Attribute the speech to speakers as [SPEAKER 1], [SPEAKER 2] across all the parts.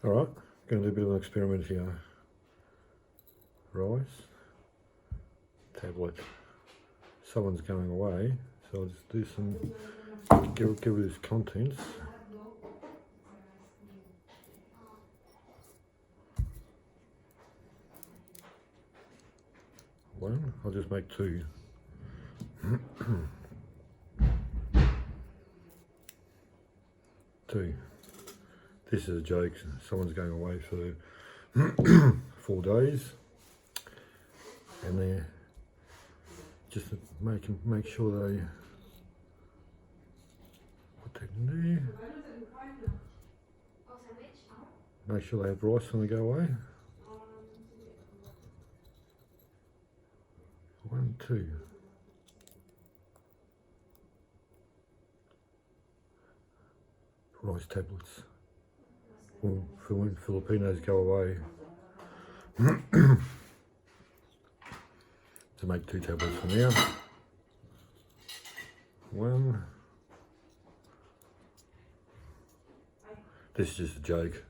[SPEAKER 1] Alright, going to do a bit of an experiment here. Rice, tablet. Someone's going away, so I'll just do some, give it its contents. One, I'll just make two. Two. This is a joke. Someone's going away for 4 days, and they're just to make sure they what they can do. Make sure they have rice when they go away. 1, 2. Rice tablets. For when Filipinos go away. To make 2 tablets for now. 1. This is just a joke.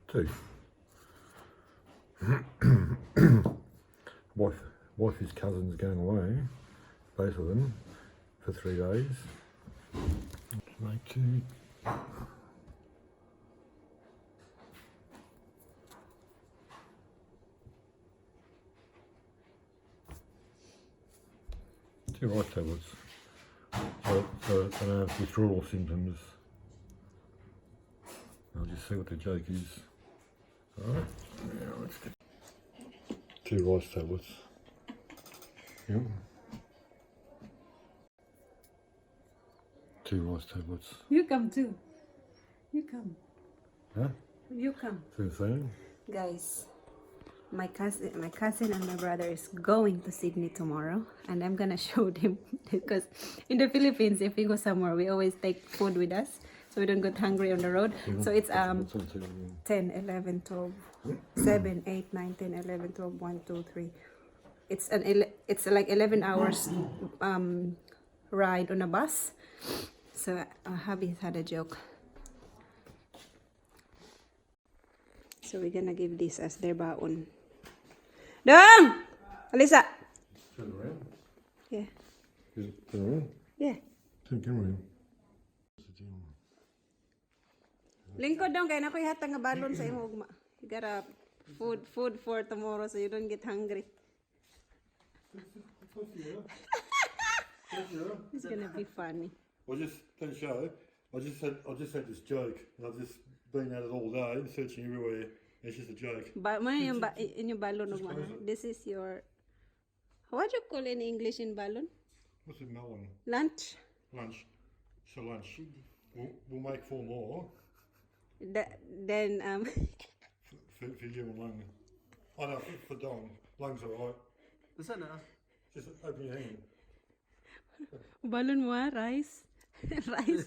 [SPEAKER 1] 2. Wife's cousin's going away, both of them, for 3 days. Make 2. Two rice tablets. So they don't have withdrawal symptoms. I'll just see what the joke is. Alright, now let's get 2 rice tablets. Yep. 2 rice tablets.
[SPEAKER 2] You come too. You come.
[SPEAKER 1] Huh?
[SPEAKER 2] You come.
[SPEAKER 1] See the same?
[SPEAKER 2] Guys, my cousin and my brother is going to Sydney tomorrow, and I'm gonna show them because in the Philippines, if we go somewhere, we always take food with us, so we don't get hungry on the road. So it's 10, 11, 12, 7, 8, 9, 10, 11, 12, 1, 2, 3. It's like 11 hours ride on a bus. So hubby had a joke. So we're gonna give this as their baon. Dong! Alisa!
[SPEAKER 1] Turn around.
[SPEAKER 2] Yeah.
[SPEAKER 1] Turn around.
[SPEAKER 2] Yeah.
[SPEAKER 1] Turn camera around.
[SPEAKER 2] Lingkod dong, kaya na ko ihatag nga balon sa imo ugma. You gotta food for tomorrow so you don't get hungry. It's gonna be funny.
[SPEAKER 1] I just don't show. I just had this joke, and I've just been at it all day and searching everywhere. It's just a joke.
[SPEAKER 2] But yung balon ugma. This is your, what do you call in English in balon?
[SPEAKER 1] What's a melon?
[SPEAKER 2] Lunch.
[SPEAKER 1] Lunch. So lunch. We'll make 4 more.
[SPEAKER 2] Then
[SPEAKER 1] For you and Lung. Oh no, for Dom. Lung's alright. Just open your hand.
[SPEAKER 2] balon mo rice. Rice.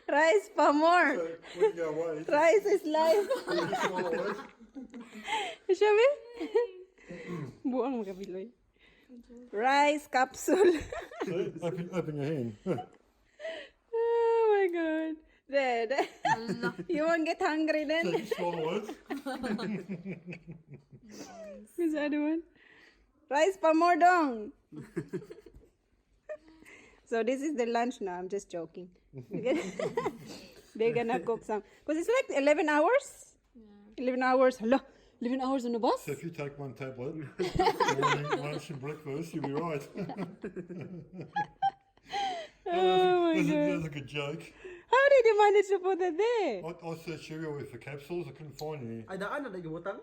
[SPEAKER 2] Rice pa more.
[SPEAKER 1] So, when you go away,
[SPEAKER 2] Rice is life.
[SPEAKER 1] just swallow it.
[SPEAKER 2] Sabi? Buang magabiloy. Rice capsule.
[SPEAKER 1] See? Open your hand.
[SPEAKER 2] Oh my god. There. You won't get hungry
[SPEAKER 1] So
[SPEAKER 2] then.
[SPEAKER 1] just swallow it.
[SPEAKER 2] Who's the other one? Rice pa more dong. So this is the lunch now. I'm just joking. They're gonna cook some. Because it's like 11 hours? Yeah. 11 hours. Hello. 11 hours on the bus?
[SPEAKER 1] So if you take 1 tablet, morning, lunch and breakfast, you'll be right.
[SPEAKER 2] Oh my god.
[SPEAKER 1] That's a good joke.
[SPEAKER 2] How did you manage to put it there?
[SPEAKER 1] I searched everywhere for capsules, I couldn't find any.
[SPEAKER 3] Ay, daan na nagibutang?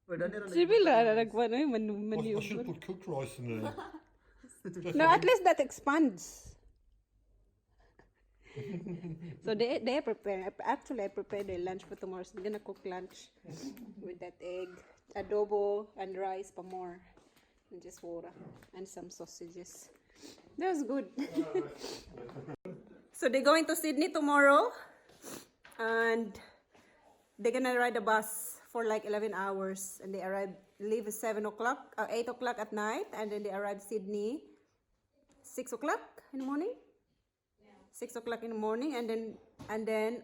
[SPEAKER 3] Or daan na
[SPEAKER 2] Sibil na nagwan
[SPEAKER 1] I should put cooked rice in there.
[SPEAKER 2] No, at least that expands. So they prepare. Actually, I prepared their lunch for tomorrow. So I'm gonna cook lunch with that egg, adobo, and rice for more, and just water and some sausages. That was good. So they're going to Sydney tomorrow, and they're gonna ride a bus for like 11 hours, and they leave at 8 o'clock at night, and then they arrive Sydney 6 o'clock in the morning. 6 o'clock in the morning, and then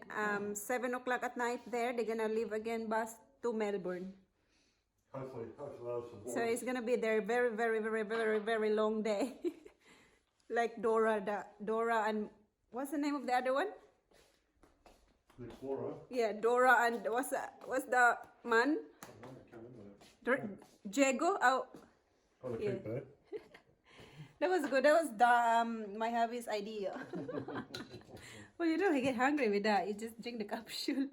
[SPEAKER 2] 7 o'clock at night there, they're gonna leave again bus to Melbourne.
[SPEAKER 1] Hopefully that's some
[SPEAKER 2] So it's gonna be their very, very, very, very, very long day. Like Dora and what's the name of the other one?
[SPEAKER 1] the Explorer.
[SPEAKER 2] Yeah, Dora and what's the man?
[SPEAKER 1] I can't remember that.
[SPEAKER 2] Jago. Oh,
[SPEAKER 1] Oh, the
[SPEAKER 2] Yeah.
[SPEAKER 1] keep that.
[SPEAKER 2] that was good. That was the my hubby's idea. What do you do? I get hungry with that. You just drink the capsule.